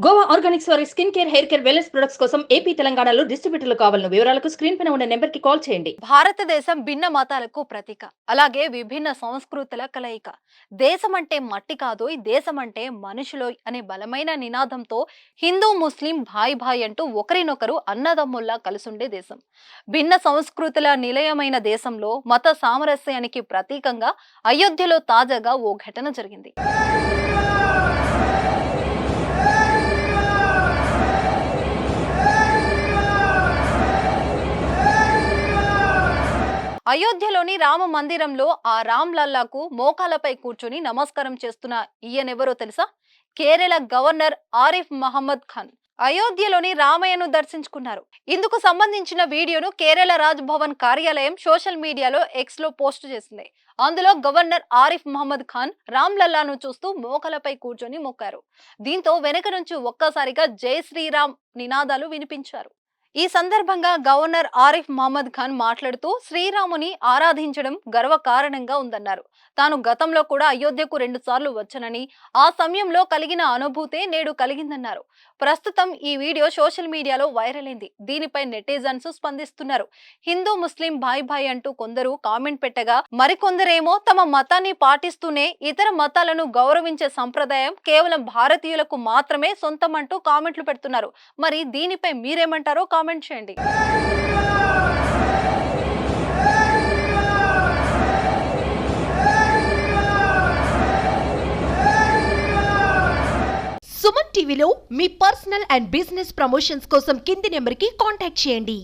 Goa Organics వారి skin care, hair care, wellness products కోసం AP, తెలంగాణలో డిస్ట్రిబ్యూటర్లు కావాలను వివరాలకు స్క్రీన్ పైన ఉన్న నెంబర్ కి కాల్ చేయండి. భారతదేశం భిన్న మతాలకు ప్రతీక. అలాగే విభిన్న సంస్కృతుల కలయిక. దేశం అంటే మట్టి కాదోయ్, దేశం అంటే మనుషులోయ్ అనే బలమైన నినాదంతో హిందూ, ముస్లిం భాయ్ భాయ్ అంటూ ఒకరినొకరు అన్నదమ్ముల్లా కలుసుండే దేశం. భిన్న సంస్కృతుల నిలయమైన దేశంలో మత సామరస్యానికి ప్రతీకంగా అయోధ్యలో తాజాగా ఓ ఘటన జరిగింది. అయోధ్యలోని రామ మందిరంలో ఆ రామ్ లల్లాకు మోకాలపై కూర్చుని నమస్కారం చేస్తున్న ఈయనెవరో తెలుసా? కేరళ గవర్నర్ ఆరిఫ్ మహమ్మద్ ఖాన్ అయోధ్యలోని రామయ్యను దర్శించుకున్నారు. ఇందుకు సంబంధించిన వీడియోను కేరళ రాజ్ భవన్ కార్యాలయం సోషల్ మీడియాలో ఎక్స్ లో పోస్ట్ చేసింది. అందులో గవర్నర్ ఆరిఫ్ మహమ్మద్ ఖాన్ రామ్ లల్లాను చూస్తూ మోకాలపై కూర్చొని మొక్కారు. దీంతో వెనక నుంచి ఒక్కసారిగా జై శ్రీరామ్ నినాదాలు వినిపించారు. ఈ సందర్భంగా గవర్నర్ ఆరిఫ్ మహమ్మద్ ఖాన్ మాట్లాడుతూ శ్రీరాముని ఆరాధించడం గర్వకారణంగా ఉందన్నారు. తాను గతంలో కూడా అయోధ్యకు 2 సార్లు వచ్చానని, ఆ సమయంలో కలిగిన అనుభూతే నేడు కలిగిందన్నారు. ప్రస్తుతం ఈ వీడియో సోషల్ మీడియాలో వైరల్ అయింది. దీనిపై నెటిజన్స్ స్పందిస్తున్నారు. హిందూ, ముస్లిం భాయ్ భాయ్ అంటూ కొందరు కామెంట్ పెట్టగా, మరికొందరేమో తమ మతాన్ని పాటిస్తూనే ఇతర మతాలను గౌరవించే సంప్రదాయం కేవలం భారతీయులకు మాత్రమే సొంతం అంటూ కామెంట్లు పెడుతున్నారు. మరి దీనిపై మీరేమంటారో కామెంట్ చేయండి. సుమన్ టీవీలో మీ పర్సనల్ అండ్ బిజినెస్ ప్రమోషన్స్ కోసం కింది నెంబర్కి కాంటాక్ట్ చేయండి.